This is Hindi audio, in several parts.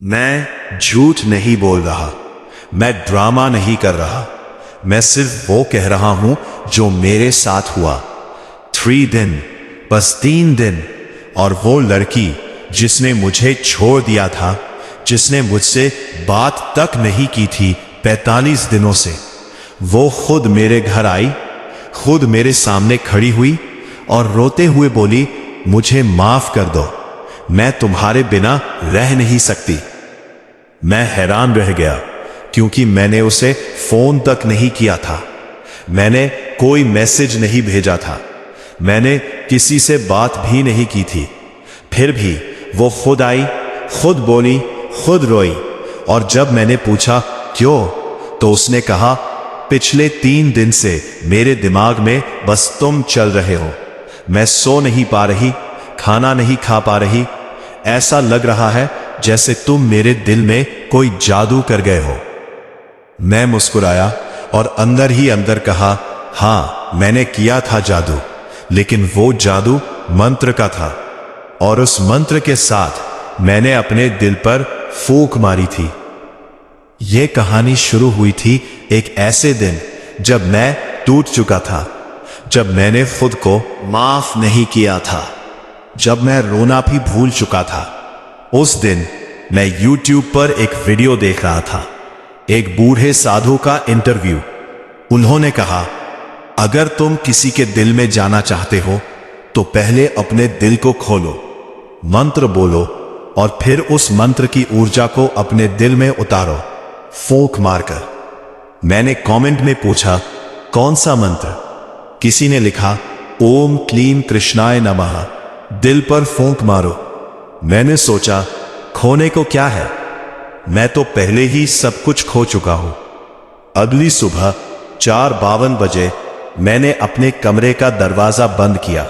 मैं झूठ नहीं बोल रहा, मैं ड्रामा नहीं कर रहा, मैं सिर्फ वो कह रहा हूं जो मेरे साथ हुआ। 3 दिन, बस 3 दिन, और वो लड़की जिसने मुझे छोड़ दिया था, जिसने मुझसे बात तक नहीं की थी 45 दिनों से, वो खुद मेरे घर आई, खुद मेरे सामने खड़ी हुई और रोते हुए बोली, मुझे माफ कर दो, मैं तुम्हारे बिना रह नहीं सकती। मैं हैरान रह गया क्योंकि मैंने उसे फोन तक नहीं किया था, मैंने कोई मैसेज नहीं भेजा था, मैंने किसी से बात भी नहीं की थी। फिर भी वो खुद आई, खुद बोली, खुद रोई, और जब मैंने पूछा क्यों, तो उसने कहा, पिछले 3 दिन से मेरे दिमाग में बस तुम चल रहे हो, मैं सो नहीं पा रही, खाना नहीं खा पा रही, ऐसा लग रहा है जैसे तुम मेरे दिल में कोई जादू कर गए हो। मैं मुस्कुराया और अंदर ही अंदर कहा, हां, मैंने किया था जादू, लेकिन वो जादू मंत्र का था, और उस मंत्र के साथ मैंने अपने दिल पर फूंक मारी थी। ये कहानी शुरू हुई थी एक ऐसे दिन जब मैं टूट चुका था, जब मैंने खुद को माफ नहीं किया था, जब मैं रोना भी भूल चुका था। उस दिन मैं YouTube पर एक वीडियो देख रहा था, एक बूढ़े साधु का इंटरव्यू। उन्होंने कहा, अगर तुम किसी के दिल में जाना चाहते हो तो पहले अपने दिल को खोलो, मंत्र बोलो, और फिर उस मंत्र की ऊर्जा को अपने दिल में उतारो, फूंक मारकर। मैंने कमेंट में पूछा, कौन सा मंत्र? किसी ने लिखा, ओम क्लीम कृष्णाय नमः, दिल पर फूंक मारो। मैंने सोचा, खोने को क्या है, मैं तो पहले ही सब कुछ खो चुका हूं। अगली सुबह 4:52 बजे मैंने अपने कमरे का दरवाजा बंद किया,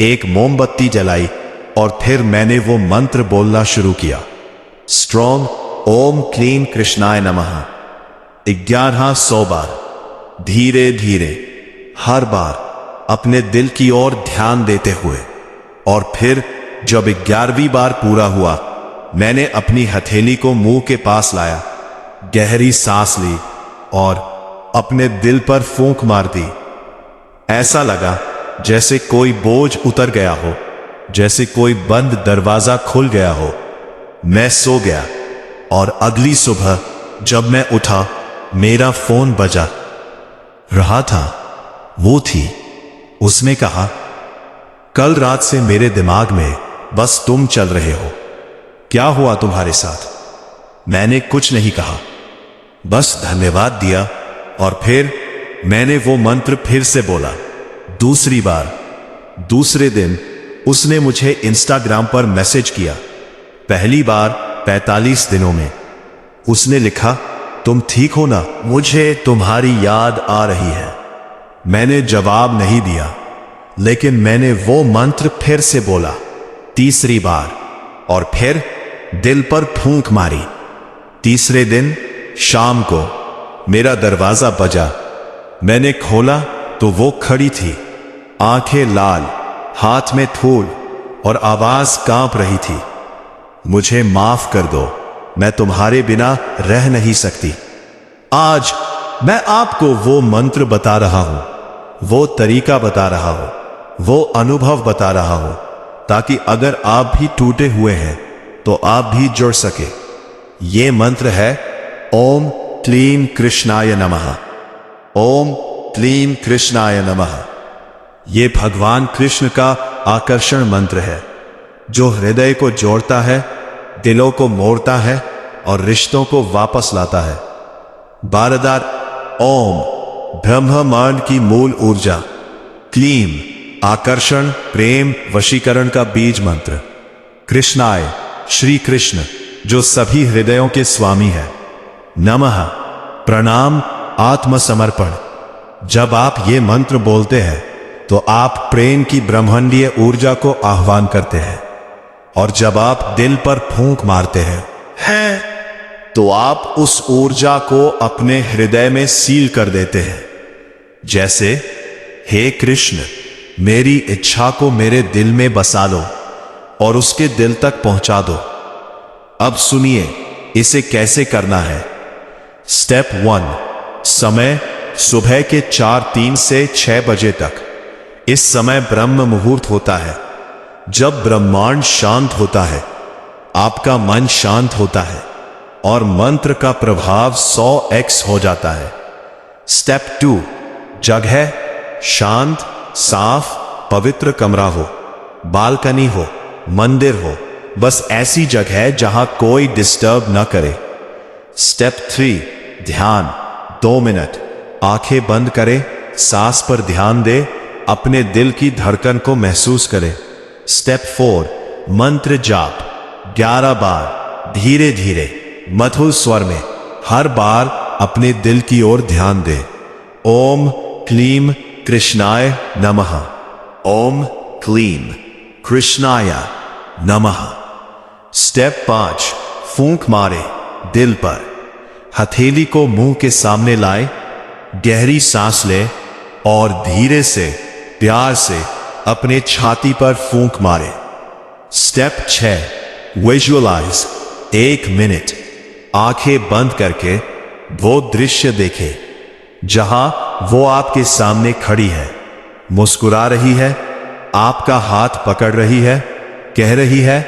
एक मोमबत्ती जलाई, और फिर मैंने वो मंत्र बोलना शुरू किया, स्ट्रॉन्ग ओम क्लीम कृष्णाय नमः, 1100 बार, धीरे धीरे, हर बार अपने दिल की ओर ध्यान देते हुए। और फिर जब 11वीं बार पूरा हुआ, मैंने अपनी हथेली को मुंह के पास लाया, गहरी सांस ली और अपने दिल पर फूंक मार दी। ऐसा लगा जैसे कोई बोझ उतर गया हो, जैसे कोई बंद दरवाजा खुल गया हो। मैं सो गया और अगली सुबह जब मैं उठा, मेरा फोन बजा रहा था। वो थी, उसने कहा, कल रात से मेरे दिमाग में बस तुम चल रहे हो, क्या हुआ तुम्हारे साथ? मैंने कुछ नहीं कहा, बस धन्यवाद दिया, और फिर मैंने वो मंत्र फिर से बोला, दूसरी बार। दूसरे दिन उसने मुझे इंस्टाग्राम पर मैसेज किया, पहली बार 45 दिनों में। उसने लिखा, तुम ठीक हो ना, मुझे तुम्हारी याद आ रही है। मैंने जवाब नहीं दिया, लेकिन मैंने वो मंत्र फिर से बोला, तीसरी बार, और फिर दिल पर फूंक मारी। तीसरे दिन शाम को मेरा दरवाजा बजा। मैंने खोला तो वो खड़ी थी, आंखें लाल, हाथ में फूल, और आवाज कांप रही थी, मुझे माफ कर दो, मैं तुम्हारे बिना रह नहीं सकती। आज मैं आपको वो मंत्र बता रहा हूं, वो तरीका बता रहा हूं, वो अनुभव बता रहा हूं, ताकि अगर आप भी टूटे हुए हैं तो आप भी जुड़ सके। ये मंत्र है ओम क्लीम कृष्णाय नमः, ओम क्लीम कृष्णाय नमः। ये भगवान कृष्ण का आकर्षण मंत्र है, जो हृदय को जोड़ता है, दिलों को मोड़ता है और रिश्तों को वापस लाता है। बारदार ओम ब्रह्मांड की मूल ऊर्जा, क्लीम आकर्षण, प्रेम, वशीकरण का बीज मंत्र, कृष्णाय श्री कृष्ण जो सभी हृदयों के स्वामी है, नमः प्रणाम, आत्मसमर्पण। जब आप ये मंत्र बोलते हैं तो आप प्रेम की ब्रह्मांडीय ऊर्जा को आह्वान करते हैं, और जब आप दिल पर फूंक मारते हैं तो आप उस ऊर्जा को अपने हृदय में सील कर देते हैं। जैसे, हे कृष्ण, मेरी इच्छा को मेरे दिल में बसा लो और उसके दिल तक पहुंचा दो। अब सुनिए इसे कैसे करना है। स्टेप 1, समय सुबह के 4:03 से 6 बजे तक। इस समय ब्रह्म मुहूर्त होता है। जब ब्रह्मांड शांत होता है, आपका मन शांत होता है और मंत्र का प्रभाव 100x हो जाता है। स्टेप 2, जगह शांत, साफ, पवित्र कमरा हो, बालकनी हो, मंदिर हो, बस ऐसी जगह जहां कोई डिस्टर्ब न करे। स्टेप 3, ध्यान 2 मिनट, आंखें बंद करें, सांस पर ध्यान दे, अपने दिल की धड़कन को महसूस करें। स्टेप 4, मंत्र जाप 11 बार, धीरे धीरे, मधुर स्वर में, हर बार अपने दिल की ओर ध्यान दे। ओम क्लीम कृष्णाय नमः। ओम क्लीम कृष्णाय नमः। स्टेप 5, फूंक मारे दिल पर। हथेली को मुंह के सामने लाए, गहरी सांस ले और धीरे से, प्यार से अपने छाती पर फूंक मारे। स्टेप 6, विजुअलाइज 1 मिनट, आंखें बंद करके वो दृश्य देखे जहां वो आपके सामने खड़ी है, मुस्कुरा रही है, आपका हाथ पकड़ रही है, कह रही है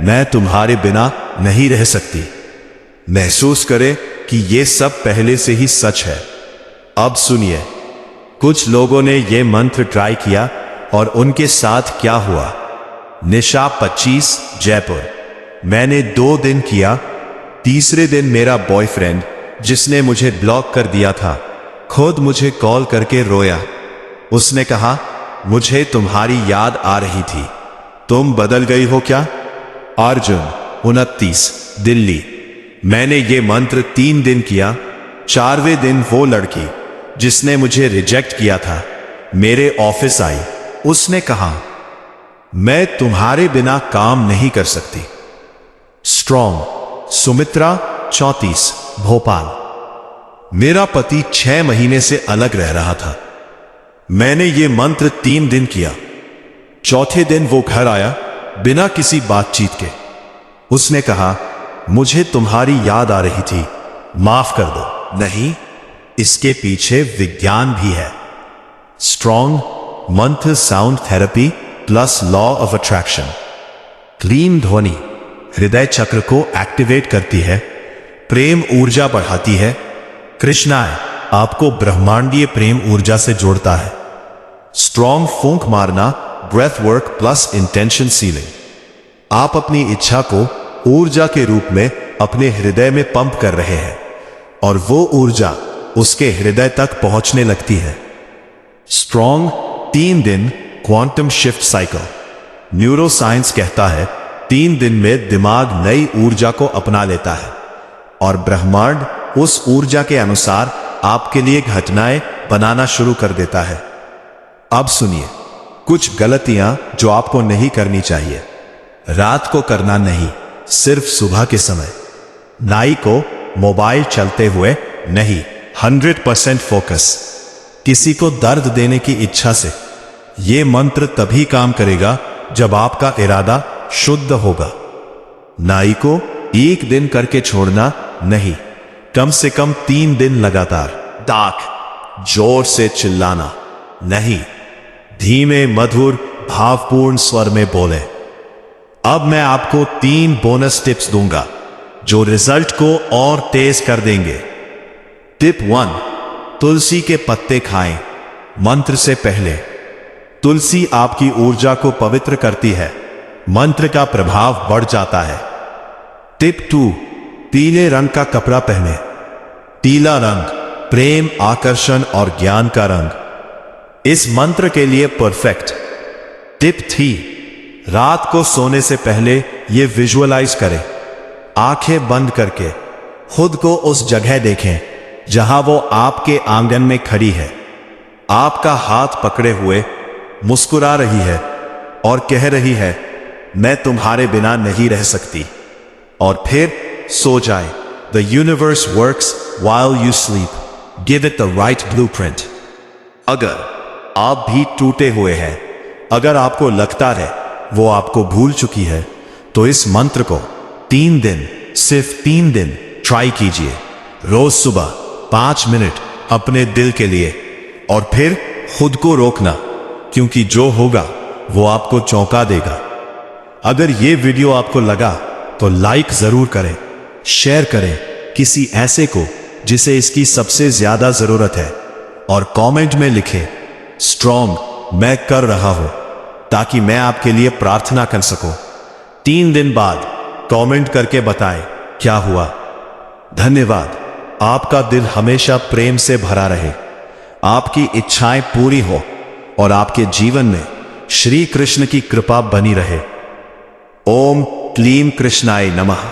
मैं तुम्हारे बिना नहीं रह सकती। महसूस करें कि ये सब पहले से ही सच है। अब सुनिए, कुछ लोगों ने ये मंत्र ट्राई किया और उनके साथ क्या हुआ। निशा 25, जयपुर। मैंने 2 दिन किया। तीसरे दिन मेरा बॉयफ्रेंड, जिसने मुझे ब्लॉक कर दिया था, खुद मुझे कॉल करके रोया। उसने कहा मुझे तुम्हारी याद आ रही थी, तुम बदल गई हो क्या। अर्जुन 29, दिल्ली। मैंने ये मंत्र 3 दिन किया। 4वें दिन वो लड़की जिसने मुझे रिजेक्ट किया था मेरे ऑफिस आई। उसने कहा मैं तुम्हारे बिना काम नहीं कर सकती। स्ट्रॉन्ग सुमित्रा 34, भोपाल। मेरा पति 6 महीने से अलग रह रहा था। मैंने ये मंत्र 3 दिन किया। चौथे दिन वो घर आया बिना किसी बातचीत के। उसने कहा मुझे तुम्हारी याद आ रही थी, माफ कर दो। नहीं, इसके पीछे विज्ञान भी है। स्ट्रॉन्ग मंत्र sound therapy plus law of attraction. Clean ध्वनि हृदय चक्र को एक्टिवेट करती है, प्रेम ऊर्जा बढ़ाती है। कृष्णाय आपको ब्रह्मांडीय प्रेम ऊर्जा से जोड़ता है। स्ट्रॉन्ग फूंक मारना breath work plus intention sealing. आप अपनी इच्छा को ऊर्जा के रूप में अपने हृदय में पंप कर रहे हैं और वो ऊर्जा उसके हृदय तक पहुंचने लगती है। स्ट्रॉन्ग 3 दिन quantum shift cycle. Neuro science कहता है 3 दिन में दिमाग नई ऊर्जा को अपना लेता है और ब्रह्मांड उस ऊर्जा के अनुसार आपके लिए घटनाएं बनाना शुरू कर देता है। अब सुनिए कुछ गलतियां जो आपको नहीं करनी चाहिए। रात को करना नहीं, सिर्फ सुबह के समय। नाई को मोबाइल चलते हुए नहीं, 100% फोकस। किसी को दर्द देने की इच्छा से। यह मंत्र तभी काम करेगा जब आपका इरादा शुद्ध होगा। नाई को 1 दिन करके छोड़ना नहीं, कम से कम 3 दिन लगातार। डाक जोर से चिल्लाना नहीं, धीमे मधुर भावपूर्ण स्वर में बोले। अब मैं आपको 3 बोनस टिप्स दूंगा जो रिजल्ट को और तेज कर देंगे। टिप 1, तुलसी के पत्ते खाएं मंत्र से पहले। तुलसी आपकी ऊर्जा को पवित्र करती है, मंत्र का प्रभाव बढ़ जाता है। टिप 2, पीले रंग का कपड़ा पहने। पीला रंग प्रेम, आकर्षण और ज्ञान का रंग, इस मंत्र के लिए परफेक्ट। टिप 3, रात को सोने से पहले यह विजुअलाइज करें। आंखें बंद करके खुद को उस जगह देखें जहां वो आपके आंगन में खड़ी है, आपका हाथ पकड़े हुए मुस्कुरा रही है और कह रही है मैं तुम्हारे बिना नहीं रह सकती। और फिर सो जाए। The universe works while you sleep. Give it the right blueprint. अगर आप भी टूटे हुए हैं, अगर आपको लगता है वो आपको भूल चुकी है, तो इस मंत्र को 3 दिन सिर्फ 3 दिन ट्राई कीजिए। रोज सुबह 5 मिनट अपने दिल के लिए, और फिर खुद को रोकना, क्योंकि जो होगा वो आपको चौंका देगा। अगर ये वीडियो आपको लगा तो लाइक जरूर करें, शेयर करें किसी ऐसे को जिसे इसकी सबसे ज्यादा जरूरत है, और कमेंट में लिखें स्ट्रॉन्ग मैं कर रहा हूं, ताकि मैं आपके लिए प्रार्थना कर सकूं। 3 दिन बाद कमेंट करके बताएं क्या हुआ। धन्यवाद। आपका दिल हमेशा प्रेम से भरा रहे, आपकी इच्छाएं पूरी हो और आपके जीवन में श्री कृष्ण की कृपा बनी रहे। ओम क्लीम कृष्णाय नमः।